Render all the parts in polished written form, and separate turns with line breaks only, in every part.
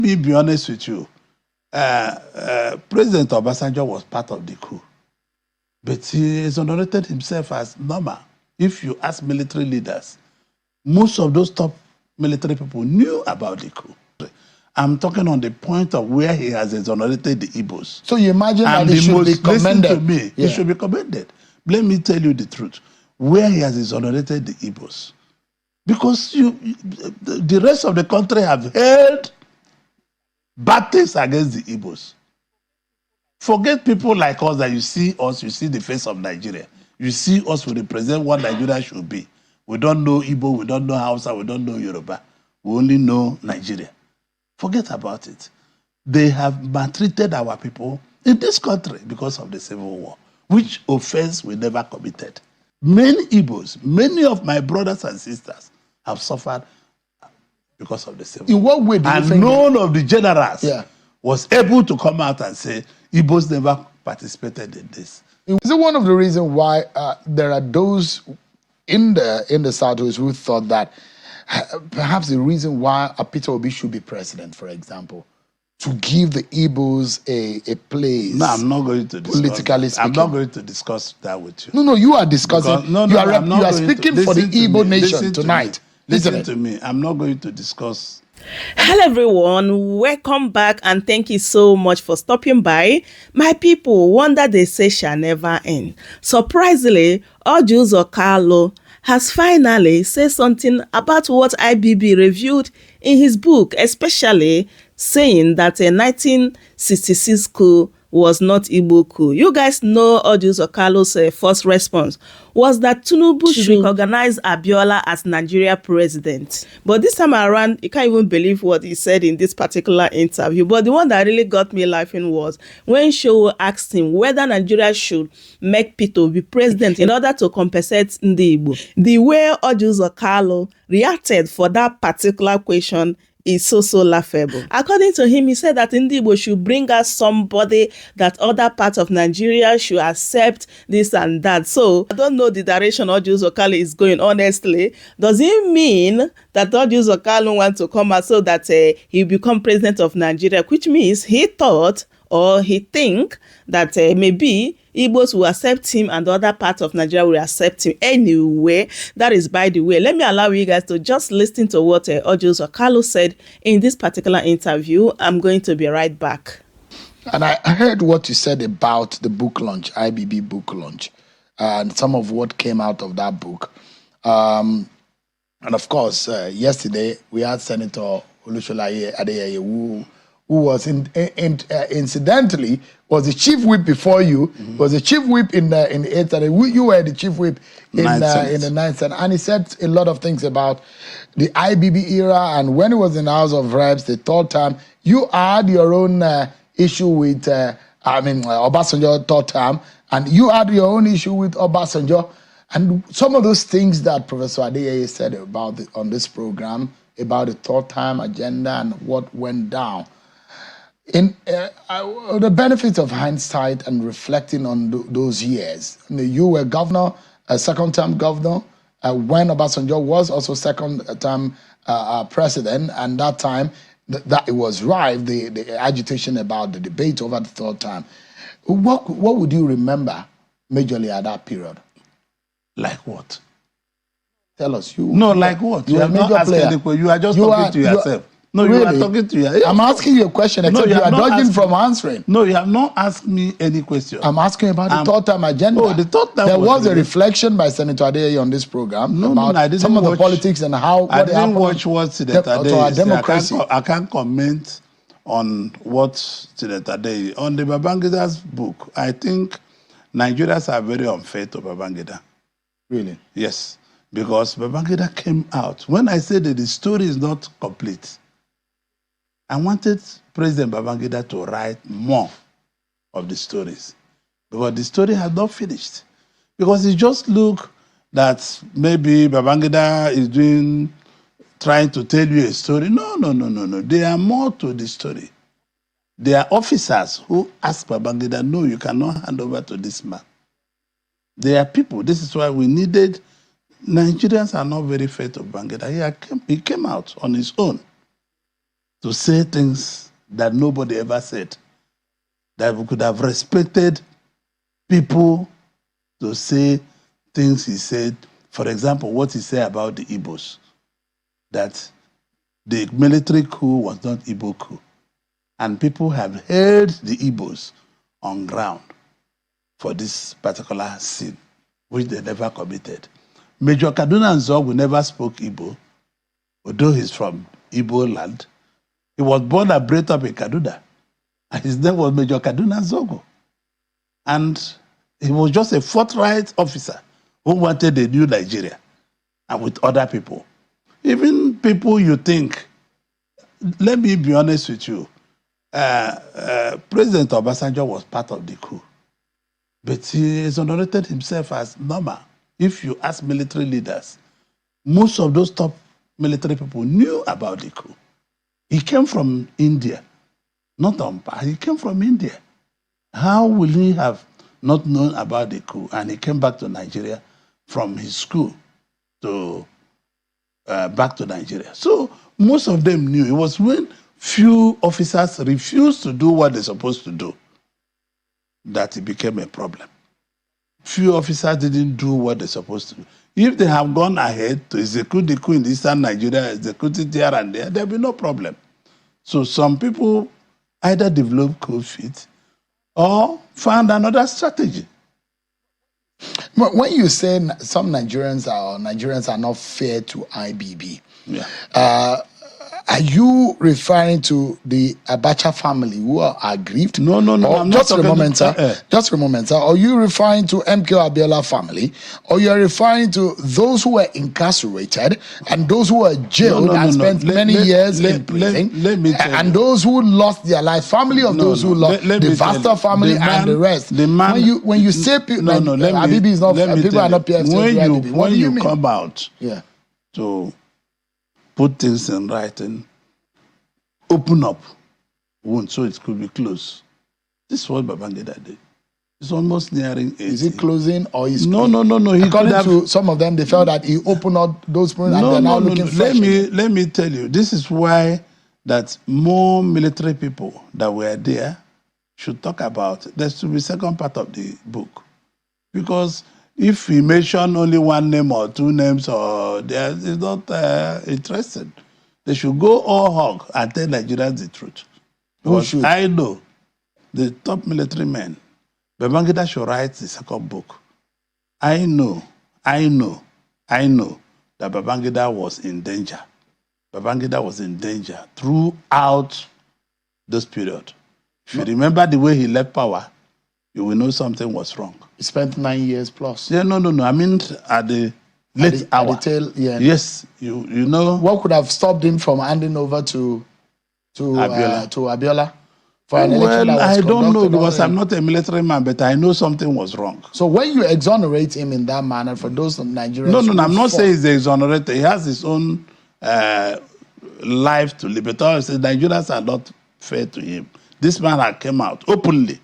me be honest with you. President Obasanjo was part of the coup, but he exonerated himself as normal. If you ask military leaders, most of those top military people knew about the coup. I'm talking on the point of where he has exonerated the Igbos.
So you imagine that he should be commended?
Listen to me. Yeah. He should be commended. Let me tell you the truth. Where he has exonerated the Igbos. Because the rest of the country have held battles against the Igbos. Forget people like us that you see us, you see the face of Nigeria. You see us, we represent what Nigeria should be. We don't know Igbo, we don't know Hausa, we don't know Yoruba. We only know Nigeria. Forget about it. They have maltreated our people in this country because of the Civil War, which offense we never committed. Many Igbos, many of my brothers and sisters have suffered because of the Civil War.
In what way do you think?
None of the generals was able to come out and say Igbos never participated in this.
Is it one of the reasons why there are those in the Southwest who thought that perhaps the reason why Peter Obi should be president, for example, to give the Igbos a place?
No, I'm not going to discuss.
Politically speaking,
I'm not going to discuss that with you.
No, you are discussing. You are speaking for the Igbo nation tonight.
Listen to me. I'm not going to discuss.
Hello everyone, welcome back and thank you so much for stopping by. My people, wonder they say shall never end. Surprisingly, Orji Uzor Kalu has finally said something about what IBB reviewed in his book, especially saying that a 1966 coup was not Igbo coup. You guys know Orji Uzor Kalu's first response was that Tinubu should recognize Abiola as Nigeria president. But this time around, you can't even believe what he said in this particular interview. But the one that really got me laughing was when Show asked him whether Nigeria should make Peter Obi president in order to compensate Ndi Igbo. The way Orji Uzor Kalu reacted for that particular question is so laughable. According to him, he said that Ndi Igbo should bring us somebody that other parts of Nigeria should accept this and that. So I don't know the direction Orji Uzor Kalu is going, honestly. Does it mean that Orji Uzor Kalu wants to come out so that he become president of Nigeria, which means he thought or he think that maybe Igbos will accept him and the other parts of Nigeria will accept him anyway. That is by the way. Let me allow you guys to just listen to what Orji Uzor Kalu said in this particular interview. I'm going to be right back.
And I heard what you said about the book launch, IBB book launch, and some of what came out of that book. And of course, yesterday we had Senator Olusola Adeyeye, who was incidentally was the chief whip before you, was the chief whip in the 8th Senate. You were the chief whip in the 9th Senate. And he said a lot of things about the IBB era, and when he was in the House of Reps, the third time, you had your own issue with, Obasanjo third time, and you had your own issue with Obasanjo. And some of those things that Professor Adeyeye said about on this program, about the third time agenda and what went down. In the benefits of hindsight and reflecting on those years, you were governor, a second-term governor, when Obasanjo was also second-term president, and that time that it was rife, the agitation about the debate over the third time. What would you remember majorly at that period?
Like what?
Tell us.
Like what? You are not asking. You are just talking to yourself. No, really? You are talking to yourself.
I'm asking you a question, except you are dodging from answering.
No, you have not asked me any question.
I'm asking about the third time agenda.
Oh, the third time.
There was a reflection by Senator Adeyeye on this program about
I didn't
some of
watch,
the politics and how
I didn't watch what Senator Adeyeye
democracy.
I can't comment on what Senator Adeyeye on the Babangida's book. I think Nigerians are very unfair to Babangida.
Really?
Yes, because Babangida came out. When I said that the story is not complete, I wanted President Babangida to write more of the stories, because the story had not finished. Because it just looked that maybe Babangida is trying to tell you a story. No. There are more to the story. There are officers who ask Babangida, no, you cannot hand over to this man. There are people. This is why we needed. Nigerians are not very fair to Babangida. He came out on his own to say things that nobody ever said, that we could have respected people to say things he said. For example, what he said about the Igbos, that the military coup was not Igbo coup. And people have held the Igbos on ground for this particular sin, which they never committed. Major Kaduna Nzogwu never spoke Igbo, although he's from Igbo land. He was born and bred up in Kaduna. And his name was Major Kaduna Nzogwu. And he was just a forthright officer who wanted a new Nigeria, and with other people. Even people you think, let me be honest with you, President Obasanjo was part of the coup, but he exonerated himself as normal. If you ask military leaders, most of those top military people knew about the coup. He came from India, not Ompa, he came from India. How will he have not known about the coup? And he came back to Nigeria from his school to back to Nigeria. So most of them knew. It was when few officers refused to do what they're supposed to do that it became a problem. Few officers didn't do what they're supposed to do. If they have gone ahead to execute the coup in Eastern Nigeria, execute it here and there'll be no problem. So some people either developed cold feet or found another strategy.
When you say some Nigerians are not fair to IBB, are you referring to the Abacha family who are aggrieved?
No. I'm
just
not
a moment, sir. Just a moment, sir. Are you referring to MK Abiola family, or you're referring to those who were incarcerated and those who were jailed and spent many years in prison, and those who lost their life? Family of those who lost the Vasta family and the rest. When you say people, IBB is not people are not PFC.
When you come out, to put things in writing, open up wounds so it could be closed. This is what Babangida did. It's almost nearing 80.
Is it closing or is
no?
According to some of them, they felt that he opened up those points and they're now looking fresh.
Let me tell you, this is why that more military people that were there should talk about it. There should be second part of the book. Because if we mention only one name or two names, or there is not interested, they should go all hog and tell Nigerians the truth. Because I know the top military men, Babangida should write the second book. I know that Babangida was in danger. Babangida was in danger throughout this period. If you remember the way he left power, you will know something was wrong.
He spent 9 years plus.
Yeah, no. I mean, at the late hour.
At the tail,
Yes, you know.
What could have stopped him from handing over to Abiola?
I don't know, because I'm not a military man, but I know something was wrong.
So when you exonerate him in that manner, for those Nigerians...
No, I'm not saying he's exonerated. He has his own life to live. But I say Nigerians are not fair to him. This man had came out openly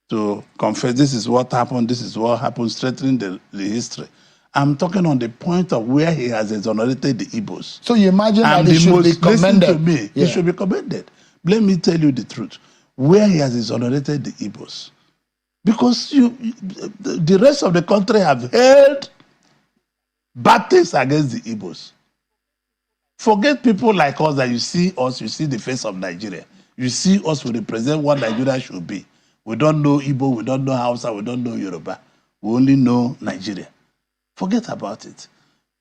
to confess this is what happened, strengthening the history. I'm talking on the point of where he has exonerated the Igbos.
So you imagine that he should be commended.
Listen to me, he should be commended. Let me tell you the truth. Where he has exonerated the Igbos. Because the rest of the country have held bad things against the Igbos. Forget people like us that you see us, you see the face of Nigeria. You see us, we represent what Nigeria should be. We don't know Igbo, we don't know Hausa, we don't know Yoruba. We only know Nigeria. Forget about it.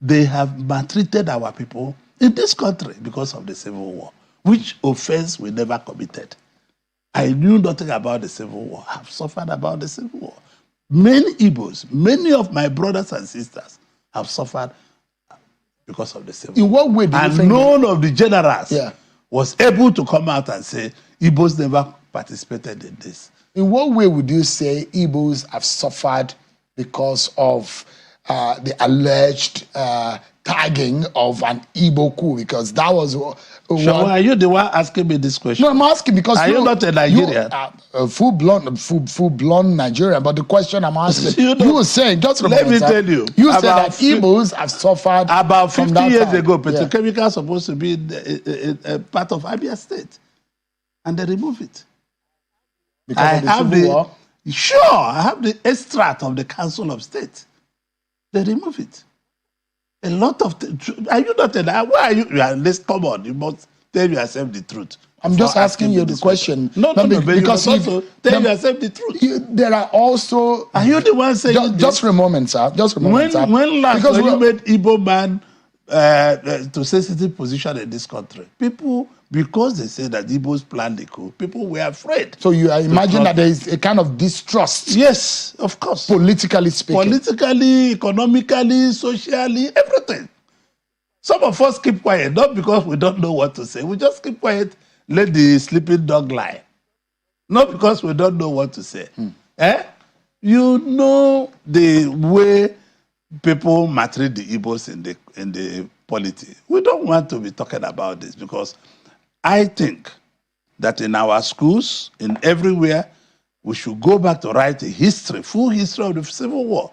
They have maltreated our people in this country because of the Civil War, which offense we never committed. I knew nothing about the Civil War. I've suffered about the Civil War. Many Igbos, many of my brothers and sisters have suffered because of the Civil War.
In what way do you think?
And none of the generals was able to come out and say, Igbos never participated in this.
In what way would you say Igbos have suffered because of the alleged tagging of an Igbo coup? Because that was
Sure, are you the one asking me this question?
No, I'm asking because
are you not a Nigerian?
Full-blown Nigerian. But the question I'm asking, you were saying, just
let me tell you,
you said that Igbos have suffered
about 50 years
time.
ago. Petrochemical is supposed to be a part of Abia State, and they remove it.
Because of the Civil War?
Sure, I have the extract of the Council of State. They remove it. A lot of are you not why are you? Let's come on. You must tell yourself the truth.
I'm just asking you the question.
No, because you also tell yourself the truth.
There are also.
Are you the one saying
just for a moment, sir? Just for a moment, sir.
When last when you made Igbo man to sensitive position in this country, people, because they say that Igbos planned the coup, people were afraid.
So you imagine that there is a kind of distrust.
Yes, of course.
Politically speaking.
Politically, economically, socially, everything. Some of us keep quiet, not because we don't know what to say. We just keep quiet, let the sleeping dog lie. Not because we don't know what to say. You know the way people maltreat the Igbos in the polity. We don't want to be talking about this because I think that in our schools, in everywhere, we should go back to write a history, full history of the Civil War,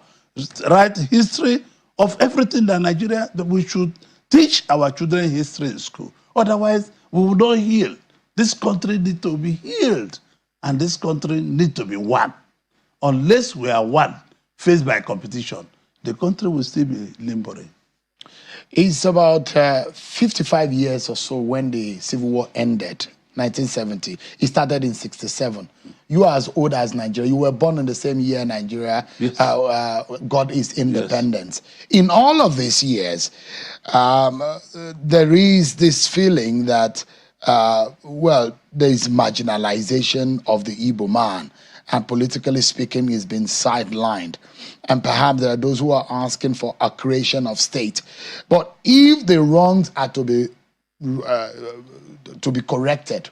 write history of everything that Nigeria, that we should teach our children history in school. Otherwise, we will not heal. This country needs to be healed, and this country needs to be one. Unless we are one, faced by competition, the country will still be limbering.
It's about 55 years or so when the Civil War ended, 1970. It started in 67. You are as old as Nigeria. You were born in the same year Nigeria got its independence. Yes. In all of these years, there is this feeling that, there is marginalization of the Igbo man. And politically speaking, he's been sidelined. And perhaps there are those who are asking for a creation of state. But if the wrongs are to be corrected,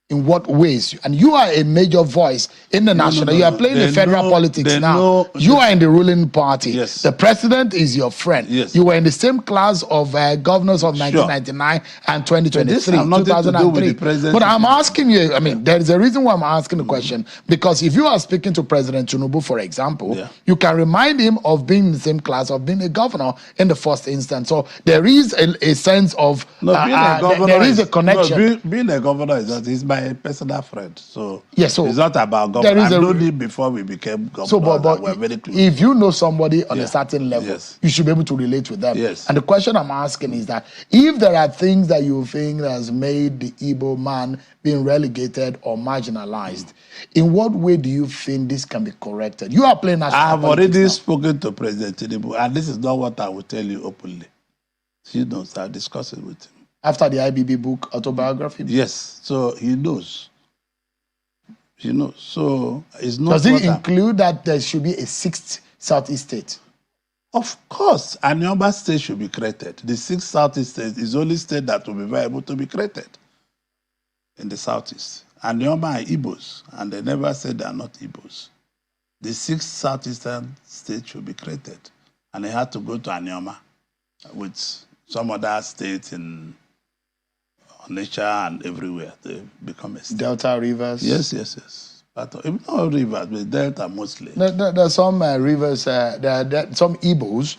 in what ways? And you are a major voice in the national. You are playing the federal politics now. You are in the ruling party.
Yes.
The president is your friend.
Yes.
You were in the same class of governors of 1999 and 2023, 2003. But I'm asking you, I mean, there is a reason why I'm asking the question. Because if you are speaking to President Tinubu, for example, you can remind him of being in the same class, of being a governor in the first instance. So there is a sense of, there is a connection.
Being a governor is that he's my personal friend, so it's not about government. I've known him before we became governor.
So, but
we're very close.
If you know somebody on a certain level, you should be able to relate with them.
Yes.
And the question I'm asking is that if there are things that you think has made the Igbo man being relegated or marginalized, in what way do you think this can be corrected? You are playing national
I have
politics
already
now.
spoken to President Tinubu, and this is not what I will tell you openly. He knows. I'll discuss it with him.
After the IBB book, autobiography?
Yes, so he knows. He knows. So it's not.
Does it include that there should be a 6th Southeast state?
Of course, Aniomba state should be created. The 6th Southeast state is the only state that will be viable to be created in the Southeast. Aniomba are Igbos, and they never said they are not Igbos. The 6th Southeastern state should be created, and they had to go to Aniomba with some other states in Onitsha and everywhere. They become a state.
Delta rivers?
Yes. But not rivers, but Delta mostly.
There are some rivers, there are some Igbos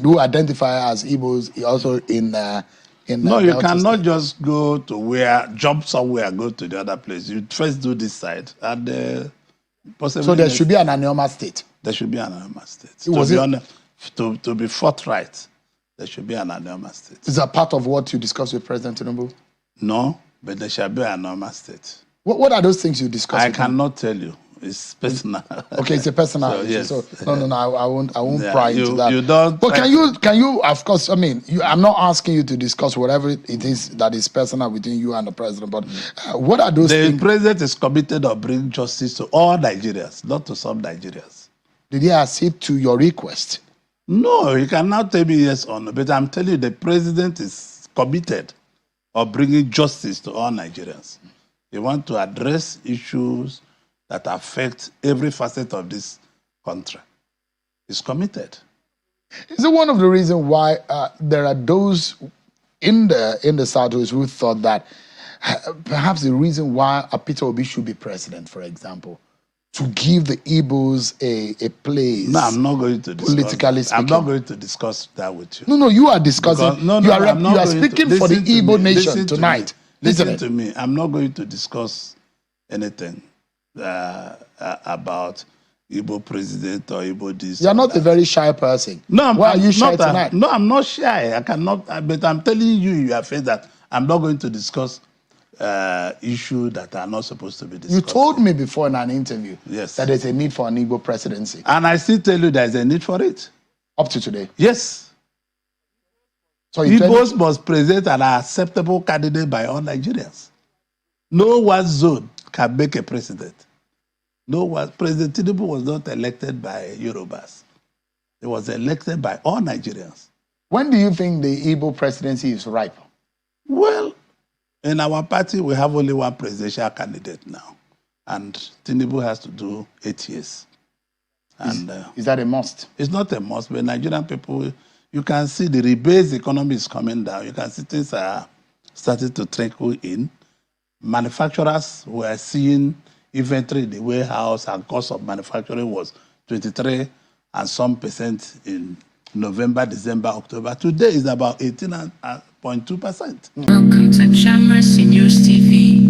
who identify as Igbos also in
no, you
Delta
cannot
state.
just go to jump somewhere, go to the other place. You first do this side. And possibly
so there should be an Anioma state?
There should be an Anioma state. To be forthright, there should be an Anioma state.
Is that part of what you discussed with President Tinubu?
No, but there shall be an Anioma state.
What are those things you discussed?
I cannot tell you. It's personal.
Okay, it's a personal issue.
Yes.
So no, I won't pry into that.
You don't.
But can you? Of course, I mean, I'm not asking you to discuss whatever it is that is personal between you and the president. But what are those things?
The president is committed to bring justice to all Nigerians, not to some Nigerians.
Did he accede to your request?
No, he cannot tell me yes or no. But I'm telling you, the president is committed of bringing justice to all Nigerians. He wants to address issues that affect every facet of this country. He's committed.
Is it one of the reasons why there are those in the Southwest who thought that perhaps the reason why Peter Obi should be president, for example, to give the Igbos a place.
No, I'm not going to discuss
politically
that. I'm
speaking.
not going to discuss that with you.
No, you are discussing.
Because, no,
you are,
I'm not
you are
going to-
speaking for the
listen to
Igbo
me,
nation
listen to me.
tonight.
Listen to me. I'm not going to discuss anything about Igbo president or Igbo this.
You are
or
not
that.
a very shy person.
No,
Why are you shy
not
tonight?
No, I'm not shy. I cannot. But I'm telling you, you are afraid that I'm not going to discuss issues that are not supposed to be discussed.
You told me before in an interview
Yes.
that there's a need for an Igbo presidency.
And I still tell you there's a need for it.
Up to today.
Yes.
So you tell
Igbos must present an acceptable candidate by all Nigerians. No one zone can make a president. No one. President Tinubu was not elected by Yorubas. He was elected by all Nigerians.
when do you think the Igbo presidency is ripe?
Well, in our party, we have only one presidential candidate now. And Tinubu has to do 8 years. And
Is that a must?
it's not a must, but Nigerian people, you can see the rebased economy is coming down. You can see things are starting to trickle in. Manufacturers were seeing inventory in the warehouse, and cost of manufacturing was 23 and some percent in November, December, October. Today is about 18.2%.
Welcome to Shammer News TV.